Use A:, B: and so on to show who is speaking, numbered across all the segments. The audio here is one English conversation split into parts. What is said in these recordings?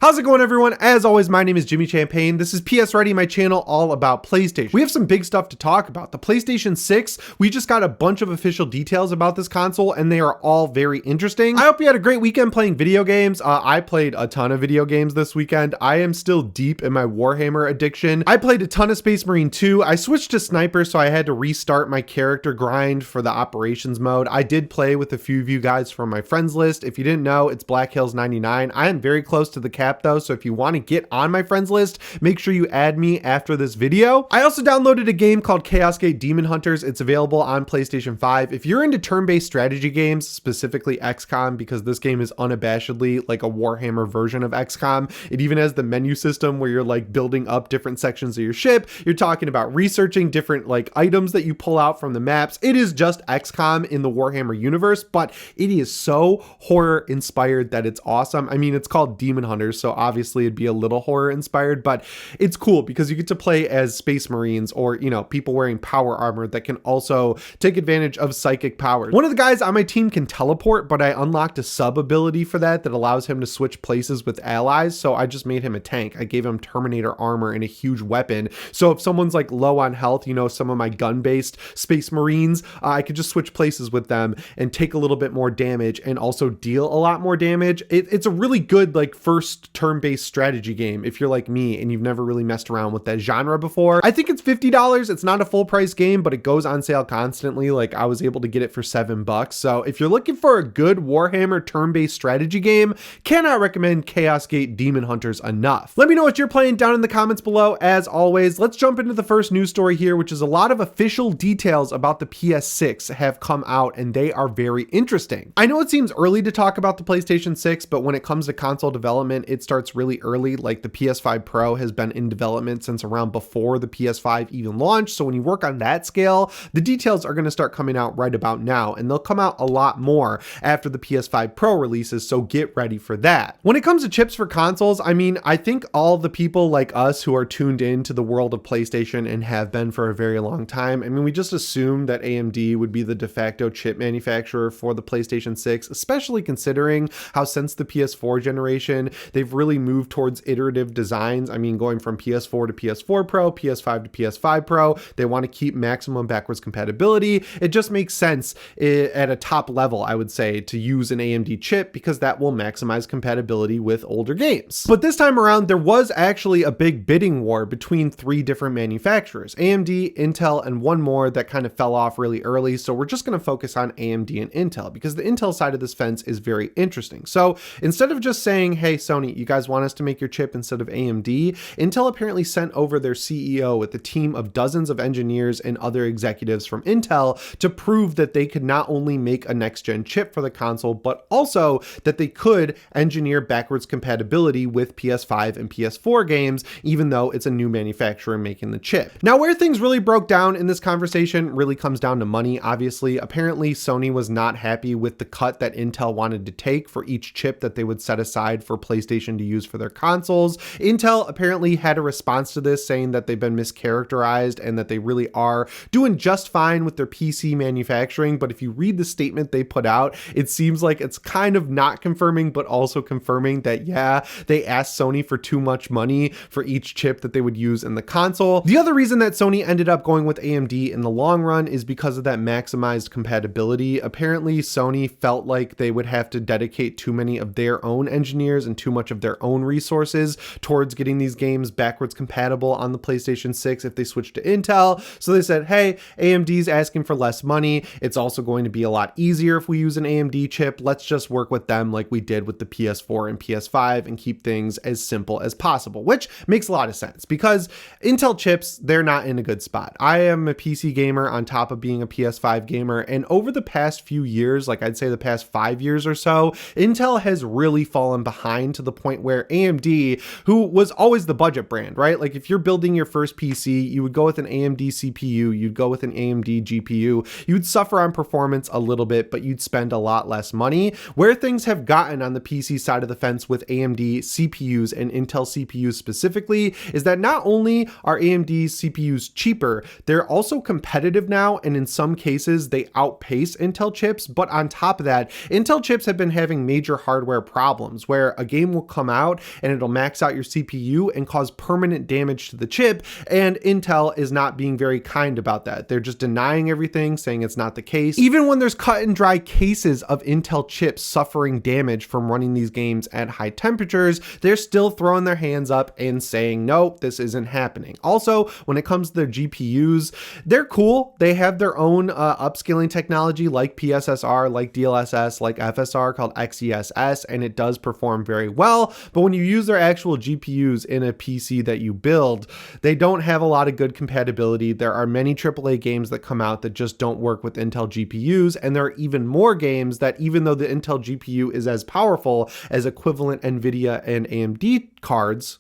A: How's it going, everyone? As always, my name is Jimmy Champagne. This is PSReady, my channel all about PlayStation. We have some big stuff to talk about. The PlayStation 6, we just got a bunch of official details about this console, and they are all very interesting. I hope you had a great weekend playing video games. I played a ton of video games this weekend. I am still deep in my Warhammer addiction. I played a ton of Space Marine 2. I switched to Sniper, so I had to restart my character grind for the operations mode. I did play with a few of you guys from my friends list. If you didn't know, it's Black Hills 99. I am very close to the cap though, so if you want to get on my friends list, make sure you add me after this video. I also downloaded a game called Chaos Gate Demon Hunters. It's available on PlayStation 5. If you're into turn-based strategy games, specifically XCOM, because this game is unabashedly like a Warhammer version of XCOM. It even has the menu system where you're like building up different sections of your ship. You're talking about researching different like items that you pull out from the maps. It is just XCOM in the Warhammer universe, but it is so horror inspired that it's awesome. I mean, it's called Demon Hunters, so obviously it'd be a little horror inspired, but it's cool because you get to play as Space Marines or, you know, people wearing power armor that can also take advantage of psychic powers. One of the guys on my team can teleport, but I unlocked a sub ability for that allows him to switch places with allies. So I just made him a tank. I gave him Terminator armor and a huge weapon. So if someone's like low on health, you know, some of my gun-based Space Marines, I could just switch places with them and take a little bit more damage and also deal a lot more damage. It's a really good like first turn-based strategy game if you're like me and you've never really messed around with that genre before. I think it's $50. It's not a full price game, but it goes on sale constantly. Like I was able to get it for $7. So if you're looking for a good Warhammer turn-based strategy game, cannot recommend Chaos Gate Demon Hunters enough. Let me know what you're playing down in the comments below. As always, let's jump into the first news story here, which is a lot of official details about the PS6 have come out and they are very interesting. I know it seems early to talk about the PlayStation 6, but when it comes to console development, it starts really early. Like the PS5 Pro has been in development since around before the PS5 even launched. So when you work on that scale, the details are going to start coming out right about now, and they'll come out a lot more after the PS5 Pro releases. So get ready for that. When it comes to chips for consoles, I mean, I think all the people like us who are tuned into the world of PlayStation and have been for a very long time, I mean, we just assumed that AMD would be the de facto chip manufacturer for the PlayStation 6, especially considering how since the PS4 generation, they've really moved towards iterative designs. I mean, going from PS4 to PS4 Pro, PS5 to PS5 Pro, they want to keep maximum backwards compatibility. It just makes sense at a top level, I would say, to use an AMD chip because that will maximize compatibility with older games. But this time around, there was actually a big bidding war between three different manufacturers, AMD, Intel, and one more that kind of fell off really early. So we're just going to focus on AMD and Intel because the Intel side of this fence is very interesting. So instead of just saying, hey, Sony, you guys want us to make your chip instead of AMD, Intel apparently sent over their CEO with a team of dozens of engineers and other executives from Intel to prove that they could not only make a next-gen chip for the console, but also that they could engineer backwards compatibility with PS5 and PS4 games, even though it's a new manufacturer making the chip. Now, where things really broke down in this conversation really comes down to money, obviously. Apparently, Sony was not happy with the cut that Intel wanted to take for each chip that they would set aside for PlayStation to use for their consoles. Intel apparently had a response to this, saying that they've been mischaracterized and that they really are doing just fine with their PC manufacturing. But if you read the statement they put out, it seems like it's kind of not confirming, but also confirming that, yeah, they asked Sony for too much money for each chip that they would use in the console. The other reason that Sony ended up going with AMD in the long run is because of that maximized compatibility. Apparently, Sony felt like they would have to dedicate too many of their own engineers and too much of their own resources towards getting these games backwards compatible on the PlayStation 6 if they switched to Intel. So they said, hey, AMD's asking for less money. It's also going to be a lot easier if we use an AMD chip. Let's just work with them like we did with the PS4 and PS5 and keep things as simple as possible, which makes a lot of sense because Intel chips, they're not in a good spot. I am a PC gamer on top of being a PS5 gamer, and over the past few years, like I'd say the past 5 years or so, Intel has really fallen behind to the point where AMD, who was always the budget brand, right? Like if you're building your first PC, you would go with an AMD CPU, you'd go with an AMD GPU, you'd suffer on performance a little bit, but you'd spend a lot less money. Where things have gotten on the PC side of the fence with AMD CPUs and Intel CPUs specifically is that not only are AMD CPUs cheaper, they're also competitive now, and in some cases they outpace Intel chips. But on top of that, Intel chips have been having major hardware problems where a game will come out and it'll max out your CPU and cause permanent damage to the chip, and Intel is not being very kind about that. They're just denying everything, saying it's not the case. Even when there's cut and dry cases of Intel chips suffering damage from running these games at high temperatures, they're still throwing their hands up and saying, no, this isn't happening. Also, when it comes to their GPUs, they're cool. They have their own upscaling technology like PSSR, like DLSS, like FSR called XeSS, and it does perform very well. But when you use their actual GPUs in a PC that you build, they don't have a lot of good compatibility. There are many AAA games that come out that just don't work with Intel GPUs, and there are even more games that, even though the Intel GPU is as powerful as equivalent NVIDIA and AMD cards,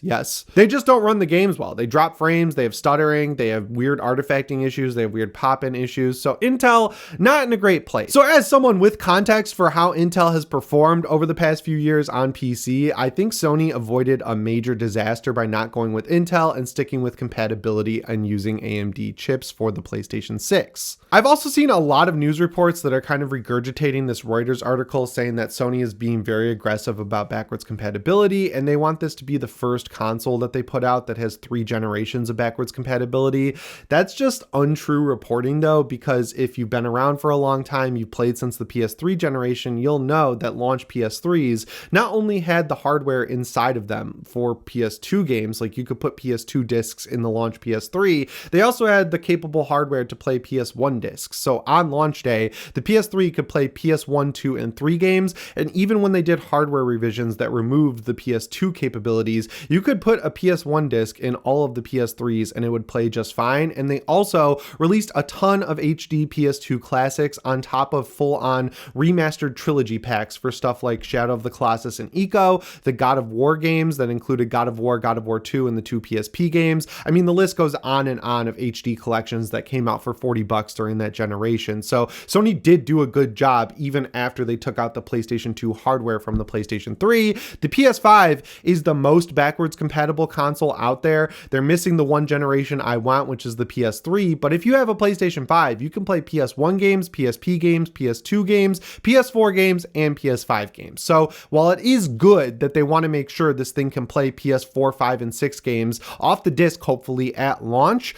A: yes, they just don't run the games well. They drop frames, they have stuttering, they have weird artifacting issues, they have weird pop-in issues. So Intel, not in a great place. So as someone with context for how Intel has performed over the past few years on PC, I think Sony avoided a major disaster by not going with Intel and sticking with compatibility and using AMD chips for the PlayStation 6. I've also seen a lot of news reports that are kind of regurgitating this Reuters article saying that Sony is being very aggressive about backwards compatibility, and they want this to be the first console that they put out that has 3 generations of backwards compatibility. That's just untrue reporting though, because if you've been around for a long time, you've played since the PS3 generation, you'll know that launch PS3s not only had the hardware inside of them for PS2 games, like you could put PS2 discs in the launch PS3, they also had the capable hardware to play PS1 discs. So on launch day, the PS3 could play PS1, 2, and 3 games, and even when they did hardware revisions that removed the PS2 capabilities, you could put a PS1 disc in all of the PS3s and it would play just fine. And they also released a ton of HD PS2 classics on top of full-on remastered trilogy packs for stuff like Shadow of the Colossus and Eco, the God of War games that included God of War 2, and the 2 PSP games. I mean, the list goes on and on of HD collections that came out for $40 during that generation. So Sony did do a good job even after they took out the PlayStation 2 hardware from the PlayStation 3. The PS5 is the most backwards compatible console out there. They're missing the one generation I want, which is the PS3, but if you have a PlayStation 5, you can play PS1 games, PSP games, PS2 games, PS4 games, and PS5 games. So while it is good that they want to make sure this thing can play PS4, 5, and 6 games off the disc, hopefully at launch,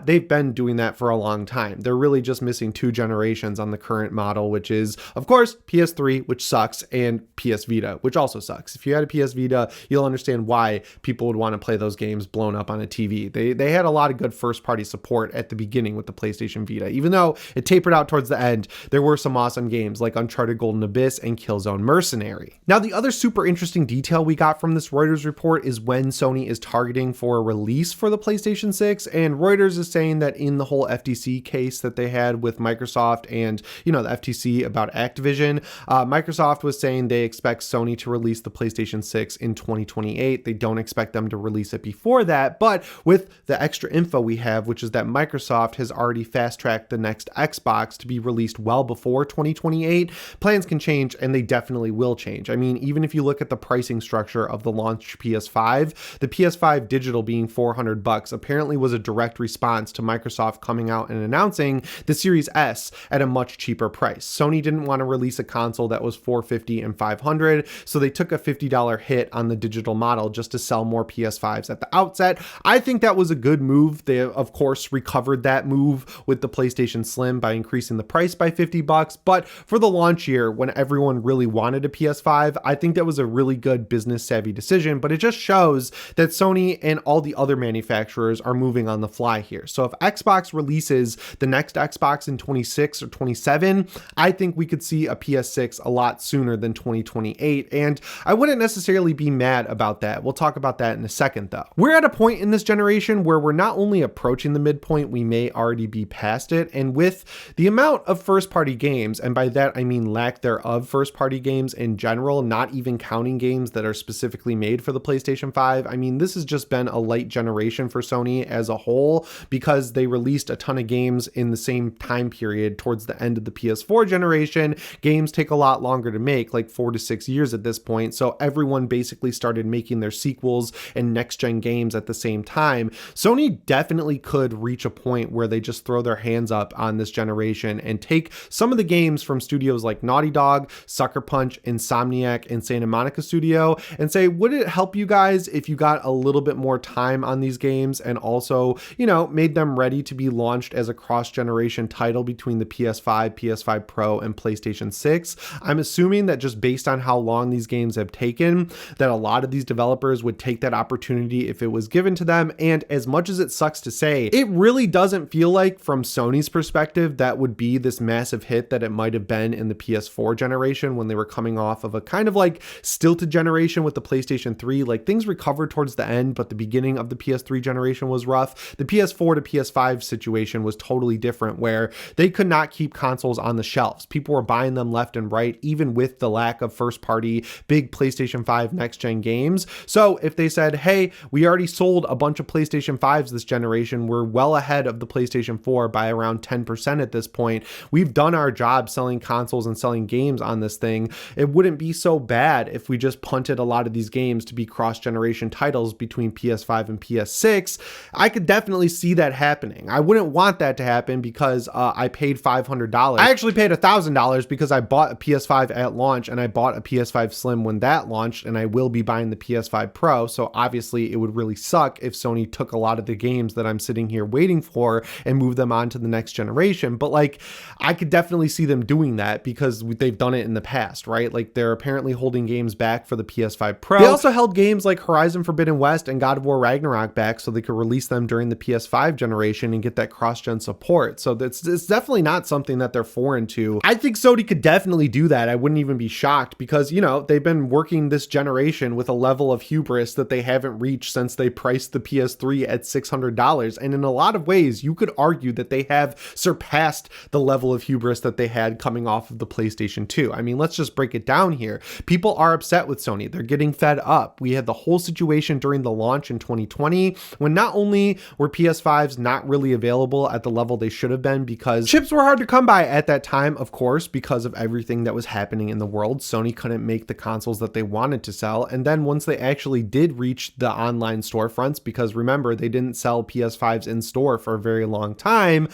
A: they've been doing that for a long time. They're really just missing 2 generations on the current model, which is, of course, PS3, which sucks, and PS Vita, which also sucks. If you had a PS Vita, you'll understand why people would want to play those games blown up on a TV. They had a lot of good first-party support at the beginning with the PlayStation Vita. Even though it tapered out towards the end, there were some awesome games like Uncharted Golden Abyss and Killzone Mercenary. Now, the other super interesting detail we got from this Reuters report is when Sony is targeting for a release for the PlayStation 6, and Reuters is saying that in the whole FTC case that they had with Microsoft and, the FTC about Activision, Microsoft was saying they expect Sony to release the PlayStation 6 in 2028. They don't expect them to release it before that, but with the extra info we have, which is that Microsoft has already fast-tracked the next Xbox to be released well before 2028, plans can change, and they definitely will change. I mean, even if you look at the pricing structure of the launch PS5, the PS5 digital being $400 apparently was a direct response to Microsoft coming out and announcing the Series S at a much cheaper price. Sony didn't want to release a console that was $450 and $500, so they took a $50 hit on the digital model just to sell more PS5s at the outset. I think that was a good move. They, of course, recovered that move with the PlayStation Slim by increasing the price by $50, but for the launch year, when everyone really wanted a PS5, I think that was a really good business savvy decision, but it just shows that Sony and all the other manufacturers are moving on the fly here. So if Xbox releases the next Xbox in 26 or 27, I think we could see a PS6 a lot sooner than 2028, and I wouldn't necessarily be mad about that. We'll talk about that in a second though. We're at a point in this generation where we're not only approaching the midpoint, we may already be past it, and with the amount of first-party games, and by that I mean lack thereof first-party games in general, not even counting games that are specifically made for the PlayStation 5, I mean, this has just been a light generation for Sony as a whole because they released a ton of games in the same time period towards the end of the PS4 generation. Games take a lot longer to make, like 4 to 6 years at this point, so everyone basically started making their sequels and next-gen games at the same time, Sony definitely could reach a point where they just throw their hands up on this generation and take some of the games from studios like Naughty Dog, Sucker Punch, Insomniac, and Santa Monica Studio and say, would it help you guys if you got a little bit more time on these games and also, you know, made them ready to be launched as a cross-generation title between the PS5, PS5 Pro, and PlayStation 6? I'm assuming that just based on how long these games have taken, that a lot of these developers would take that opportunity if it was given to them. And as much as it sucks to say, it really doesn't feel like from Sony's perspective that would be this massive hit that it might have been in the PS4 generation when they were coming off of a kind of like stilted generation with the PlayStation 3. Like things recovered towards the end, but the beginning of the PS3 generation was rough. The PS4 to PS5 situation was totally different, where they could not keep consoles on the shelves. People were buying them left and right, even with the lack of first party big PlayStation 5 next gen games. So if they said, hey, we already sold a bunch of PlayStation 5s this generation, we're well ahead of the PlayStation 4 by around 10% at this point, we've done our job selling consoles and selling games on this thing, it wouldn't be so bad if we just punted a lot of these games to be cross-generation titles between PS5 and PS6. I could definitely see that happening. I wouldn't want that to happen because I paid $500. I actually paid $1,000 because I bought a PS5 at launch and I bought a PS5 Slim when that launched, and I will be buying the PS5 Pro. So obviously it would really suck if Sony took a lot of the games that I'm sitting here waiting for and move them on to the next generation. But like, I could definitely see them doing that because they've done it in the past, right? Like they're apparently holding games back for the PS5 Pro. They also held games like Horizon Forbidden West and God of War Ragnarok back so they could release them during the PS5 generation and get that cross-gen support. So it's definitely not something that they're foreign to. I think Sony could definitely do that. I wouldn't even be shocked because, you know, they've been working this generation with a level of hubris that they haven't reached since they priced the PS3 at $600. And in a lot of ways, you could argue that they have surpassed the level of hubris that they had coming off of the PlayStation 2. I mean, let's just break it down here. People are upset with Sony. They're getting fed up. We had the whole situation during the launch in 2020 when not only were PS5s not really available at the level they should have been because chips were hard to come by at that time, of course, because of everything that was happening in the world. Sony couldn't make the consoles that they wanted to sell. And then once they actually did reach the online storefronts, because remember, they didn't sell PS5s in store for a very long time,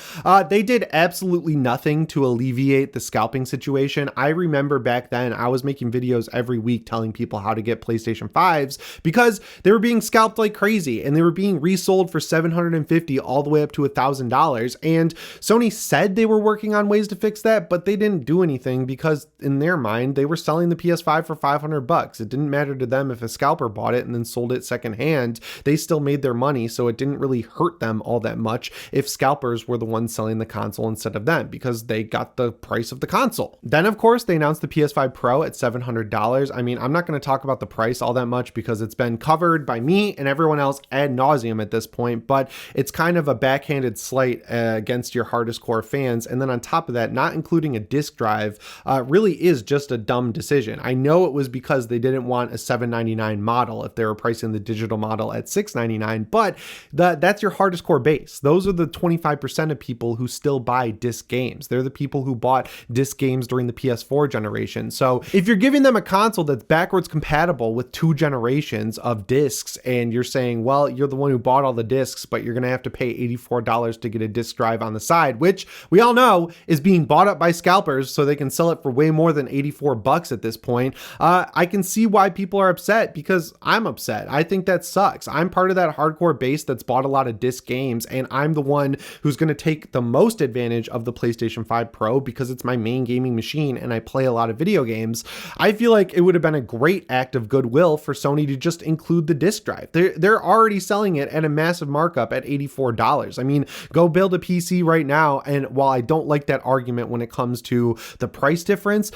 A: they did absolutely nothing to alleviate the scalping situation. I remember back then I was making videos every week telling people how to get PlayStation 5s because they were being scalped like crazy and they were being resold for $750 all the way up to $1,000. And Sony said they were working on ways to fix that, but they didn't do anything because in their mind, they were selling the PS5 for $500. It didn't matter to them if a scalper bought it and then sold it secondhand. They still made their money, so it didn't really hurt them all that much if scalpers were the ones selling the console instead of them because they got the price of the console. Then, of course, they announced the PS5 Pro at $700. I mean, I'm not going to talk about the price all that much because it's been covered by me and everyone else ad nauseum at this point, but it's kind of a backhanded slight against your hardest core fans. And then on top of that, not including a disc drive really is just a dumb decision. I know it was because they didn't want a $799 model if they were pricing the digital model at $699, but that's your hardest core base. Those are the 25% of people who still buy disc games. They're the people who bought disc games during the PS4 generation. So if you're giving them a console that's backwards compatible with 2 generations of discs and you're saying, well, you're the one who bought all the discs, but you're going to have to pay $84 to get a disc drive on the side, which we all know is being bought up by scalpers so they can sell it for way more than $84 at this point. I can see why people are upset because I'm upset. I think that sucks. I'm part of that hardcore base that's bought a lot of disc games, and I'm the one who's going to take the most advantage of the PlayStation 5 Pro because it's my main gaming machine and I play a lot of video games. I feel like it would have been a great act of goodwill for Sony to just include the disc drive. They're already selling it at a massive markup at $84. I mean, go build a PC right now, and while I don't like that argument when it comes to the price difference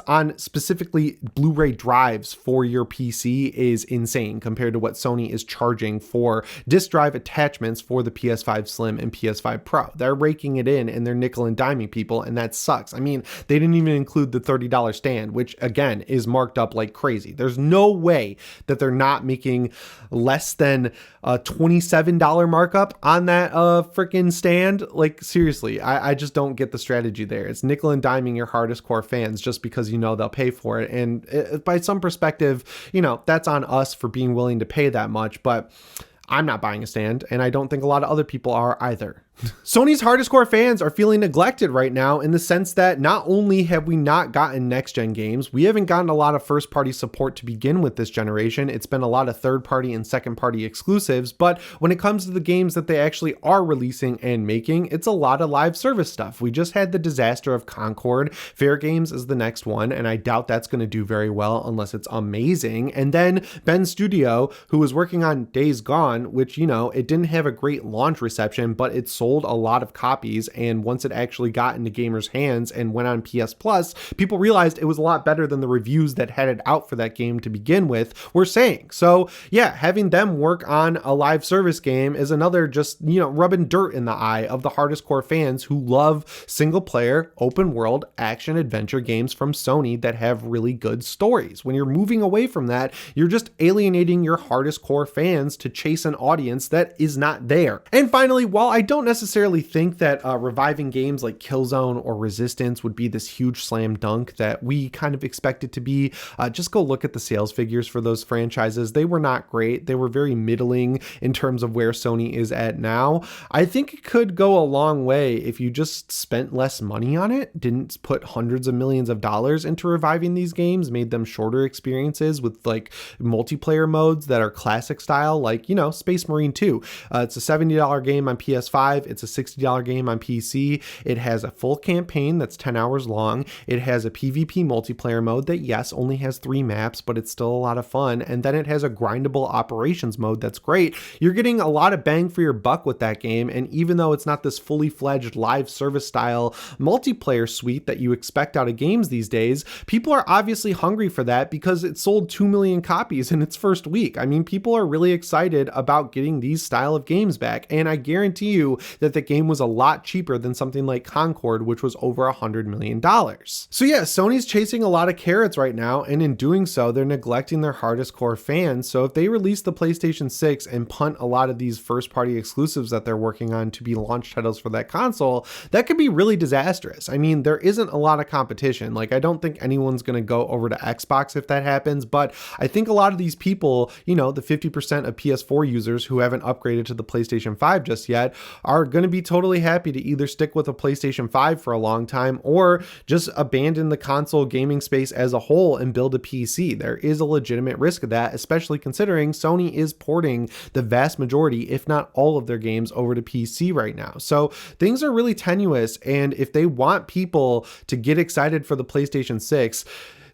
A: on specifically Blu-ray drives for your PC is insane compared to what Sony is charging for disc drive attachments for the PS5 Slim and PS5 Pro. They're raking it in and they're nickel and diming people, and that sucks. I mean, they didn't even include the $30 stand, which again is marked up like crazy. There's no way that they're not making less than a $27 markup on that freaking stand. Like seriously, I just don't get the strategy there. It's nickel and diming your hardest core fans just because you know they'll pay for it. And by some perspective, you know, Now, that's on us for being willing to pay that much, but I'm not buying a stand, and I don't think a lot of other people are either. Sony's hardest core fans are feeling neglected right now in the sense that not only have we not gotten next-gen games, we haven't gotten a lot of first-party support to begin with this generation. It's been a lot of third-party and second-party exclusives, but when it comes to the games that they actually are releasing and making, it's a lot of live service stuff. We just had the disaster of Concord. Fair Games is the next one, and I doubt that's going to do very well unless it's amazing. And then Ben Studio, who was working on Days Gone, which, you know, it didn't have a great launch reception, but it sold a lot of copies, and once it actually got into gamers' hands and went on PS Plus, people realized it was a lot better than the reviews that had it out for that game to begin with were saying. So yeah, having them work on a live service game is another just, you know, rubbing dirt in the eye of the hardest core fans who love single player, open world, action adventure games from Sony that have really good stories. When you're moving away from that, you're just alienating your hardest core fans to chase an audience that is not there. And finally, while I don't necessarily think that reviving games like Killzone or Resistance would be this huge slam dunk that we kind of expect it to be, just go look at the sales figures for those franchises. They were not great. They were very middling in terms of where Sony is at now. I think it could go a long way if you just spent less money on it, didn't put hundreds of millions of dollars into reviving these games, made them shorter experiences with like multiplayer modes that are classic style, like, you know, Space Marine 2. It's a $70 game on PS5. It's a $60 game on PC. It has a full campaign that's 10 hours long. It has a PvP multiplayer mode that, yes, only has 3 maps, but it's still a lot of fun. And then it has a grindable operations mode that's great. You're getting a lot of bang for your buck with that game. And even though it's not this fully fledged live service style multiplayer suite that you expect out of games these days, people are obviously hungry for that because it sold 2 million copies in its first week. I mean, people are really excited about getting these style of games back. And I guarantee you that the game was a lot cheaper than something like Concord, which was over $100 million. So yeah, Sony's chasing a lot of carrots right now, and in doing so, they're neglecting their hardest core fans. So if they release the PlayStation 6 and punt a lot of these first-party exclusives that they're working on to be launch titles for that console, that could be really disastrous. I mean, there isn't a lot of competition. Like, I don't think anyone's going to go over to Xbox if that happens, but I think a lot of these people, you know, the 50% of PS4 users who haven't upgraded to the PlayStation 5 just yet, are going to be totally happy to either stick with a PlayStation 5 for a long time or just abandon the console gaming space as a whole and build a PC. There is a legitimate risk of that, especially considering Sony is porting the vast majority, if not all of their games over to PC right now. So things are really tenuous, and if they want people to get excited for the PlayStation 6,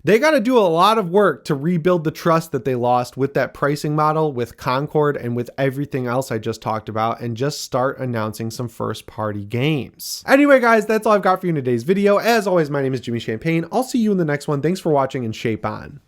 A: they got to do a lot of work to rebuild the trust that they lost with that pricing model, with Concord, and with everything else I just talked about, and just start announcing some first-party games. Anyway, guys, that's all I've got for you in today's video. As always, my name is Jimmy Champagne. I'll see you in the next one. Thanks for watching, and shape on.